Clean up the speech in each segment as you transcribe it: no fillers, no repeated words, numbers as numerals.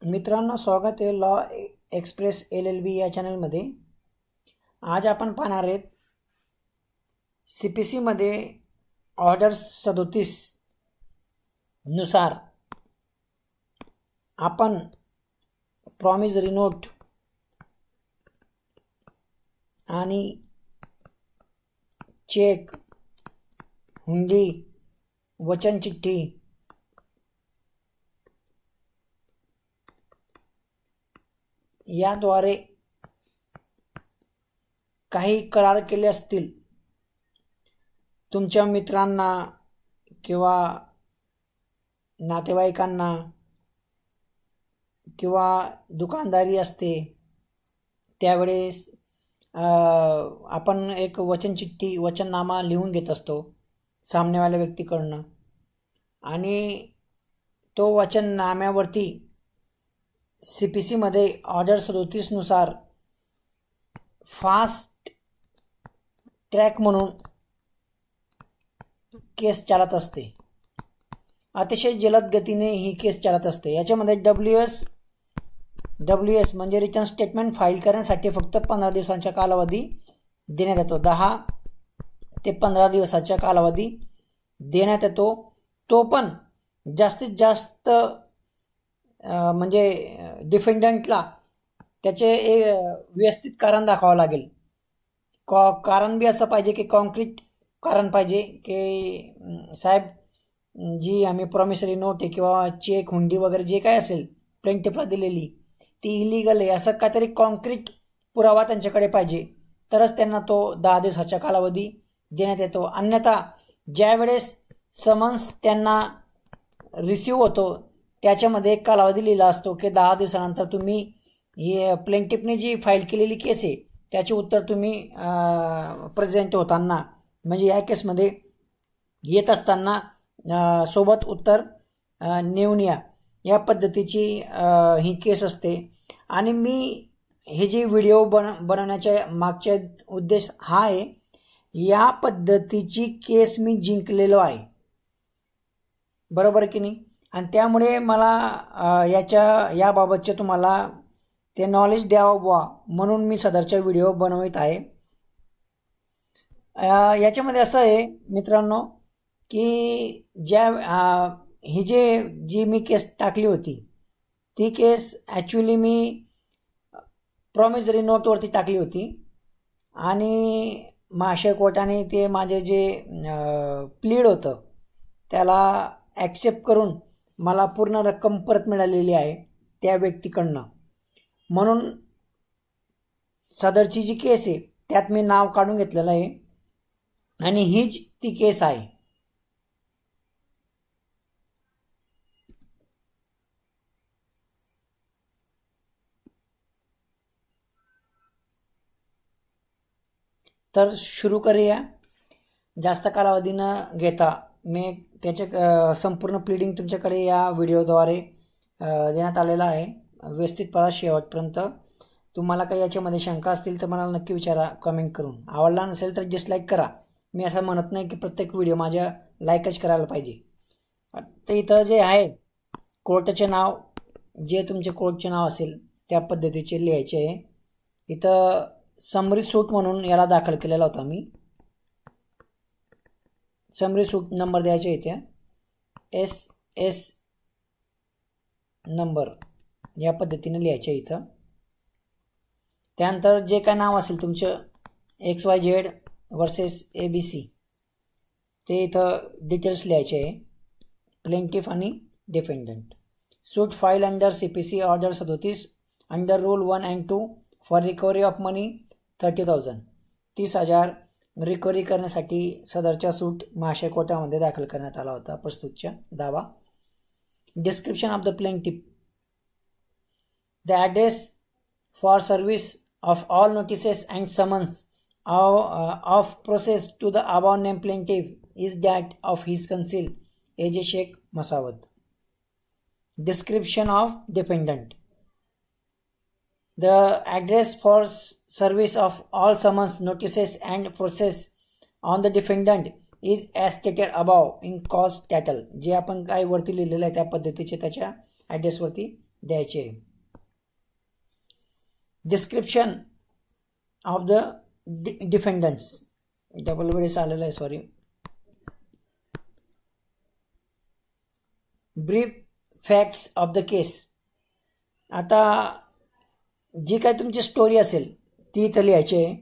मित्रांनो, स्वागत आहे लॉ एक्सप्रेस LLB या चॅनलमध्ये। आज आपण पाहणार आहेत CPC मध्ये ऑर्डर 37 नुसार आपण प्रॉमिसरी नोट आणि चेक, हुंडी, वचन चिठ्ठी याद्वारे काही करार केले असतील, तुमच्या मित्रांना किंवा नातेवाईकांना किंवा दुकानदारी असते त्यावेळेस आपण एक वचन चिठ्ठी, वचननामा लिहून घेत असतो सामनेवाल्या व्यक्तीकडनं, आणि तो वचननाम्यावरती CPC मध्ये ऑर्डर 37 नुसार फास्ट ट्रॅक म्हणून केस चालत असते। अतिशय जलद गतीने ही केस चालत असते। याच्यामध्ये WS म्हणजे रिटर्न स्टेटमेंट फाईल करण्यासाठी फक्त 15 दिवसांचा कालावधी देण्यात येतो। 10 ते 15 दिवसाचा कालावधी देण्यात येतो। तो पण जास्तीत जास्त म्हणजे डिफेंडंटला त्याचे व्यवस्थित कारण दाखवावं लागेल। कारण बी असं पाहिजे की कॉन्क्रीट कारण पाहिजे की साहेब, जी आम्ही प्रॉमिसरी नोट आहे किंवा चेक, हुंडी वगैरे जे काय असेल प्लेंटिफला दिलेली ती इलिगल आहे, असं काहीतरी कॉन्क्रीट पुरावा त्यांच्याकडे पाहिजे, तरच त्यांना तो 10 दिवसाचा कालावधी देण्यात येतो। अन्यथा ज्या वेळेस समन्स त्यांना रिसीव्ह होतो त्याच्यामध्ये एक कालावधी लिहिला असतो की 10 दिवसानंतर तुम्ही हे प्लेंटिफने जी फाईल केलेली केस आहे त्याचे उत्तर तुम्ही प्रेझेंट होताना, म्हणजे या केसमध्ये येत असताना सोबत उत्तर नेऊन या पद्धतीची ही केस असते। आणि मी हे जे व्हिडिओ बनवण्याच्या मागचा उद्देश हा आहे, या पद्धतीची केस मी जिंकलेलो आहे, बरोबर की नाही? आणि त्यामुळे मला याबाबतचे तुम्हाला ते नॉलेज द्यावं बुवा म्हणून मी सदरचा व्हिडिओ बनवित आहे। याच्यामध्ये असं आहे मित्रांनो की ही जी मी केस टाकली होती ती केस ॲक्च्युली मी प्रॉमिसरी नोटवरती टाकली होती, आणि महाशय कोर्टाने ते माझे जे प्लीड होतं त्याला ॲक्सेप्ट करून मला पूर्ण रक्कम परत मिळालेली आहे त्या व्यक्तीकडनं। म्हणून सदरची जी केस आहे त्यात मी नाव काढून घेतलेलं आहे आणि हीच ती केस आहे। तर सुरू करूया। जास्त कालावधी न घेता मी त्याचे संपूर्ण प्लीडिंग तुमच्याकडे या व्हिडिओद्वारे देण्यात आलेला आहे। व्यवस्थितपणे शेवटपर्यंत तुम्हाला काही याच्यामध्ये शंका असतील तर मला नक्की विचारा कमेंट करून। आवडला नसेल तर डिसलाईक करा। मी असं म्हणत नाही की प्रत्येक व्हिडिओ माझ्या लाईकच करायला पाहिजे। तर इथं जे आहे कोर्टाचे नाव, जे तुमचे कोर्टचे नाव असेल त्या पद्धतीचे लिहायचे आहे। इथं समरी सूट म्हणून याला दाखल केलेला होता मी। समरी सूट नंबर द्यायचे इथे SS नंबर या पद्धतीने लिहायचे इथं। त्यानंतर जे काय नाव असेल तुमचं XYZ वर्सेस ABC ते इथं डिटेल्स लिहायचे आहे, प्लेंटिफ आणि defendant. Suit file under CPC order 37 under rule 1 and 2 for recovery of money 30,000 30,000 recovery करण्यासाठी सदरचा सूट महाशय कोर्टामध्ये दाखल करण्यात आला होता। प्रस्तुतचा दावा। Description of the plaintiff, the address for service of all notices and summons of process to the above name plaintiff is that of his counsel AJ Shaikh Masawat. Description of defendant, the address for service of all summons, notices and process on the defendant is as stated above in cause title। जे आपण काय वरती लिहिलेलं आहे त्या पद्धतीचे त्याच्या ॲड्रेसवरती द्यायचे. Description of the defendants, double वेळेस आलेलं आहे, sorry. Brief facts of the case. आता जी काय तुमची स्टोरी असेल ती इथं लिहायची आहे.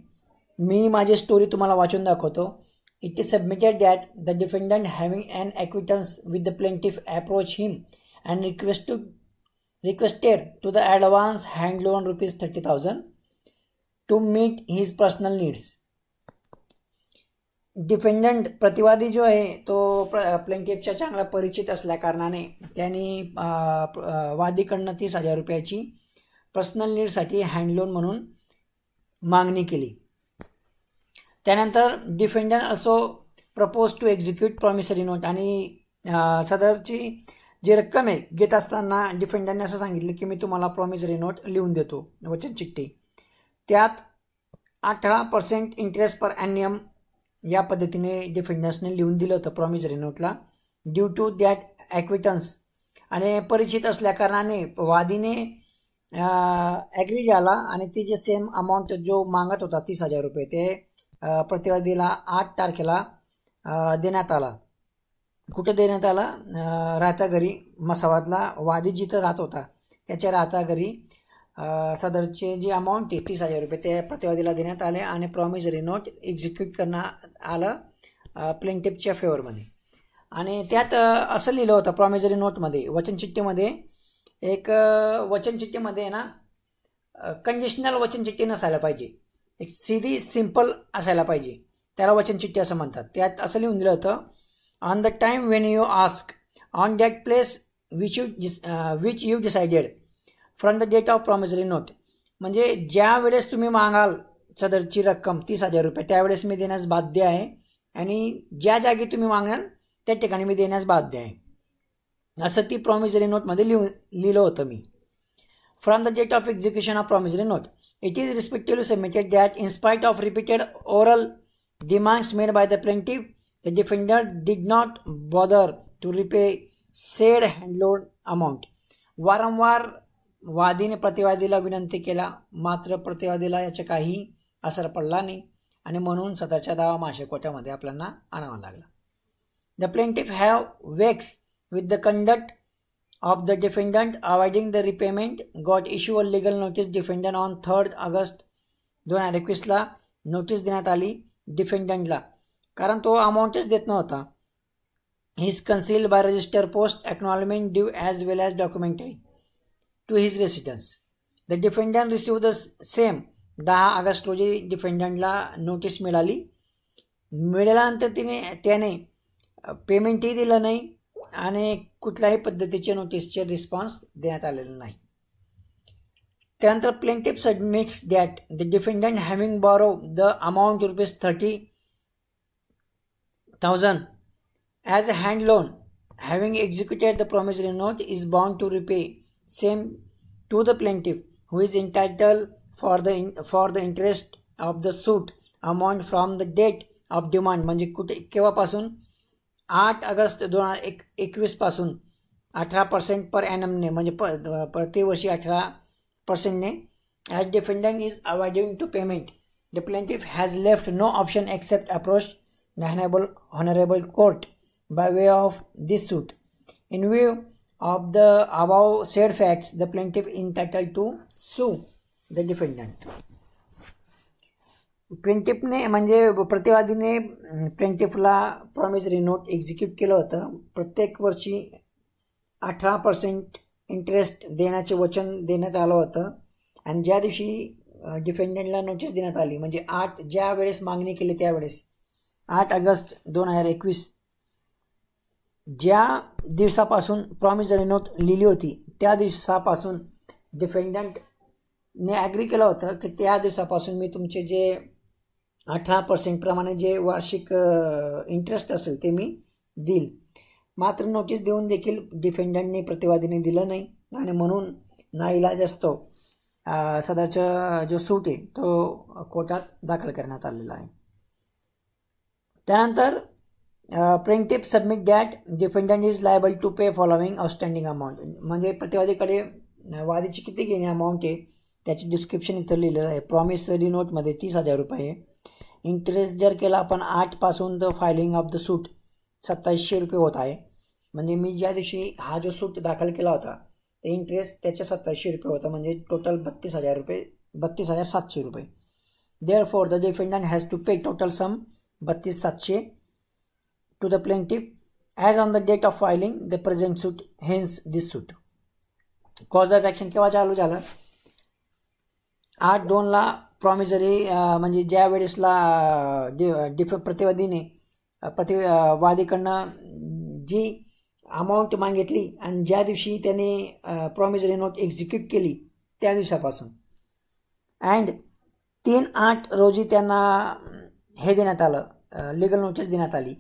मी माझी स्टोरी तुम्हाला वाचून दाखवतो. It is submitted that the defendant having an acquaintance with the plaintiff approach him and requested to the advance hand loan ₹30,000 to meet his personal needs. डिफेंडंट प्रतिवादी जो आहे तो प्लेंटिफच्या चांगला परिचित असल्या कारणाने त्यांनी वादीकडनं ₹30,000 पर्सनल नीडसाठी हँड लोन म्हणून मागणी केली. त्यानंतर डिफेंडंट असो propose to execute promissory note, आणि सदरची जी रक्कम आहे घेत असताना डिफेंडंटने असं सांगितलं की मी तुम्हाला प्रॉमिसरी नोट लिहून देतो, वचन चिठ्ठी. त्यात 18% इंटरेस्ट पर ॲन्युअम या पद्धतीने डिफेंडंट्सने लिहून दिलं होतं प्रॉमिसरी नोटला. ड्यू टू दॅट ॲक्विटन्स, आणि परिचित असल्या कारणाने वादीने ॲग्री झाला आणि ती जे सेम अमाऊंट जो मागत होता ₹30,000 ते प्रतिवादीला 8 तारखेला देण्यात आला. कुठे देण्यात आला? राहत्या घरी, मसावादला. वादी जिथं राहत होता त्याच्या राहत्या घरी सदरचे जी अमाऊंट आहे ₹30,000 ते प्रतिवादीला देण्यात आले आणि प्रॉमिसरी नोट एक्झिक्यूट करण्यात आलं प्लेंटिफच्या फेवरमध्ये. आणि त्यात असं लिहिलं होतं प्रॉमिसरी नोटमध्ये, वचनचिठ्ठीमध्ये एक वचनचिठ्ठीमध्ये ना कंडिशनल वचनचिठ्ठी नसायला पाहिजे, एक सीधी सिंपल असायला पाहिजे, त्याला वचनचिठ्ठी असं म्हणतात. त्यात असं लिहून दिलं होतं, on the time when you ask on that place which you decided from the date of promissory note. म्हणजे ज्या वेळेस तुम्ही मागाल सदरची रक्कम ₹30,000 त्यावेळेस मी देण्यास बाध्य आहे, आणि ज्या जागी तुम्ही मागाल त्या ठिकाणी मी देण्यास बाध्य आहे, असं ती प्रॉमिसरी नोटमध्ये लिहिलं होतं मी. From the date of execution of promissory note it is respectively submitted that in spite of repeated oral demands made by the plaintiff the defendant did not bother to repay said hand loan amount. वारंवार वादीने प्रतिवादीला विनंती केला, मात्र प्रतिवादीला याचा काही असर पडला नाही आणि म्हणून सदरच्या दावा माशे कोर्टामध्ये आपल्याला आणावा लागला. The plaintiff have vexed with the conduct of the defendant avoiding the repayment got issue a legal notice defendant on 3rd August 2021 notice देण्यात आली डिफेंडंटला, कारण तो अमाऊंटच देत नव्हता. His concealed by register post acknowledgement due as well as documentary to his residence. The defendant received the same 10 August रोजी डिफेंडंटला notice मिळाली. मिळाल्यानंतर त्याने पेमेंटही दिलं नाही आणि कुठल्याही पद्धतीचे नोटीसचे रिस्पॉन्स देण्यात आलेला नाही. त्यानंतर plaintiff submits that the defendant having borrow the amount ₹30,000 as a hand loan, having executed the promissory note, is bound to repay same to the plaintiff, who is entitled for the interest of the suit amount from the date of demand. म्हणजे केव्हापासून? 8 August 2021 पासून 18% पर ॲनमने, म्हणजे प्रतिवर्षी 18%ने. as defendant is avoiding to payment, the plaintiff has left no option except approach the honorable court by way of this suit. In view of the above said facts, the plaintiff entitled to sue the defendant. प्लेंटिफने म्हणजे प्रतिवादीने प्लेंटिफला promissory note execute केलं होतं. प्रत्येक वर्षी 18% interest देण्याचे वचन देण्यात आलं होतं, आणि ज्या दिवशी डिफेंडंटला नोटीस देण्यात आली म्हणजे ज्या वेळेस मागणी केली त्यावेळेस 8 ऑगस्ट 2021 ज्या दिवसापासून प्रॉमिसरी नोट लिहिली होती त्या दिवसापासून डिफेंडंटने ॲग्री केलं होतं की त्या दिवसापासून मी तुमचे जे 18% प्रमाणे जे वार्षिक इंटरेस्ट असेल ते मी देईल. मात्र नोटीस देऊन देखील डिफेंडंटने प्रतिवादीने दिलं नाही, आणि म्हणून नाईलाज असतो सदरचा जो सूट आहे तो कोर्टात दाखल करण्यात आलेला आहे. त्यानंतर plaintiff submit that defendant is liable to pay following outstanding amount. म्हणजे प्रतिवादीकडे वादीची किती घेणे अमाऊंट आहे त्याची डिस्क्रिप्शन इथं लिहिलेलं आहे. प्रॉमिसरी नोटमध्ये 30,000 रुपये. इंटरेस्ट जर केला आपण 8 तर फायलिंग ऑफ द सूट 2700 रुपये होत आहे. म्हणजे मी ज्या दिवशी हा जो सूट दाखल केला होता ते इंटरेस्ट त्याचे 2700 रुपये होता, म्हणजे टोटल 32,000 रुपये, 32,700 रुपये. Therefore, the defendant has to pay total sum 32,700 to the plaintiff as on the date of filing the present suit, hence this suit. Cause of action केव्हा चालू झालं? 8/2 प्रॉमिसरी म्हणजे ज्या वेळेसला प्रतिवादीने वादीकडनं जी अमाऊंट मागितली आणि ज्या दिवशी त्याने प्रॉमिसरी नोट एक्झिक्यूट केली त्या दिवसापासून. अँड 3/8 रोजी त्यांना हे देण्यात आलं, लिगल नोटीस देण्यात आली,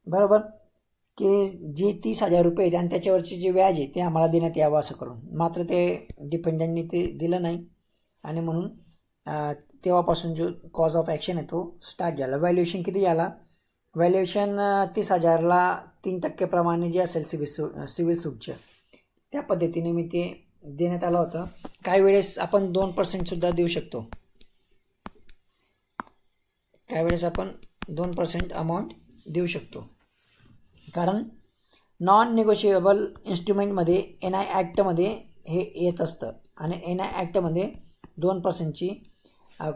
बरोबर, की जे 30,000 रुपये आहेत आणि त्याच्यावरचे जे व्याज आहे ते आम्हाला देण्यात यावं असं करून. मात्र ते डिपेंडंटनी ते दिलं नाही आणि म्हणून तेव्हापासून जो कॉज ऑफ ॲक्शन आहे तो स्टार्ट झाला. व्हॅल्युएशन किती झाला? व्हॅल्युएशन 30,000ला 3% प्रमाणे जे असेल सिव्हिल सूटच्या त्या पद्धतीने मी ते देण्यात आलं होतं. काही वेळेस आपण 2% सुद्धा देऊ शकतो, काही वेळेस आपण 2% अमाऊंट देऊ शकतो, कारण नॉन निगोशिएबल इन्स्ट्रुमेंटमध्ये NI ॲक्टमध्ये हे येत असतं आणि NI ॲक्टमध्ये 2%ची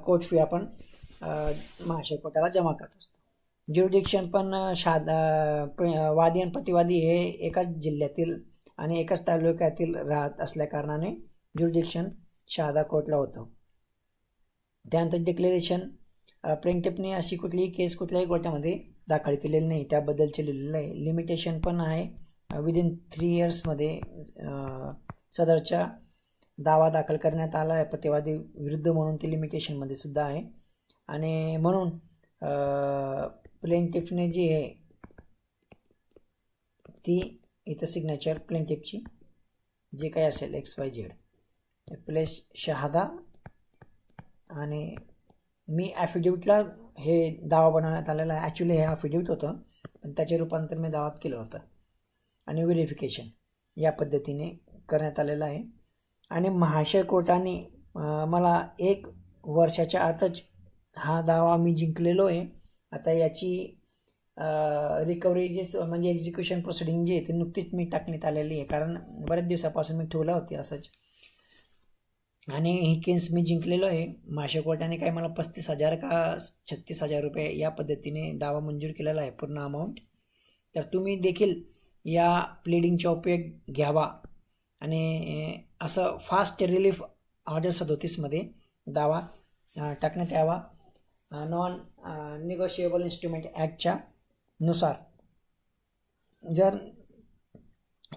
कोर्ट फी आपण महाशय कोर्टाला जमा करत असतो. ज्युरिडिक्शन पण वादी आणि प्रतिवादी हे एकाच जिल्ह्यातील आणि एकाच तालुक्यातील राहत असल्या कारणाने ज्युरिडिक्शन शहादा कोर्टला होतं. त्यानंतर डिक्लेरेशन, प्लेंटिफने अशी कुठलीही केस कुठल्याही कोर्टामध्ये दाखल केलेली नाही त्याबद्दलचे लिहिलेलं आहे. लिमिटेशन पण आहे, विदिन 3 इयर्समध्ये सदरच्या दावा दाखल करण्यात आला आहे प्रतिवादी विरुद्ध म्हणून ते लिमिटेशनमध्ये सुद्धा आहे. आणि म्हणून प्लेंटिफने जी आहे ती इथं सिग्नेचर प्लेंटिफची जे काही असेल XYZ प्लेस शहादा, आणि मी ॲफिडेविटला हे दावा बनवण्यात आलेला आहे. ॲक्च्युली हे ॲफिडेविट होतं पण त्याचे रूपांतर मी दावात केलं होतं आणि व्हेरिफिकेशन या पद्धतीने करण्यात आलेलं आहे. आणि महाशय कोर्टाने मला 1 वर्षाच्या आतच हा दावा मी जिंकलेलो आहे. आता याची रिकव्हरी जे म्हणजे एक्झिक्युशन प्रोसिडिंग जी आहे ती नुकतीच मी टाकण्यात आलेली आहे, कारण बऱ्याच दिवसापासून मी ठेवला होती असंच, आणि ही केस मी जिंकलेलो आहे. महाशय कोर्टाने काय मला 35,000 का 36,000 रुपये या पद्धतीने दावा मंजूर केलेला आहे पूर्ण अमाऊंट. तर तुम्ही देखील या प्लीडिंगचा उपयोग घ्यावा आणि असं फास्ट रिलीफ ऑर्डर 37मध्ये दावा टाकण्यात यावा. नॉन निगोशिएबल इन्स्ट्रुमेंट ॲक्टच्या नुसार जर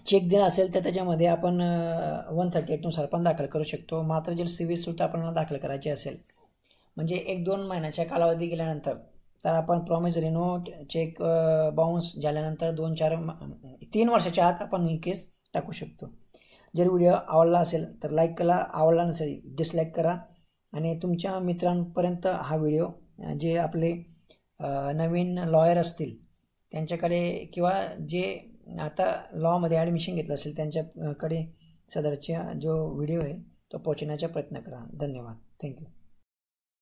चेक दिला असेल तर त्याच्यामध्ये आपण 138 नुसार पण दाखल करू शकतो. मात्र जर सिव्हिल सूट आपल्याला दाखल करायची असेल म्हणजे 1-2 महिन्याच्या कालावधी गेल्यानंतर तर आपण प्रॉमिसरी नोट चेक बाउन्स झाल्यानंतर 2-4-3 वर्षाच्या आत आपण ही केस टाकू शकतो. जर व्हिडिओ आवडला असेल तर लाईक करा, आवडला नसेल डिसलाईक करा आणि तुमच्या मित्रांपर्यंत हा व्हिडिओ जे आपले नवीन लॉयर असतील त्यांच्याकडे किंवा जे आता लॉमध्ये ॲडमिशन घेतलं असेल त्यांच्याकडे सदरचा जो व्हिडिओ आहे तो पोहोचण्याचा प्रयत्न करा. धन्यवाद. थँक्यू.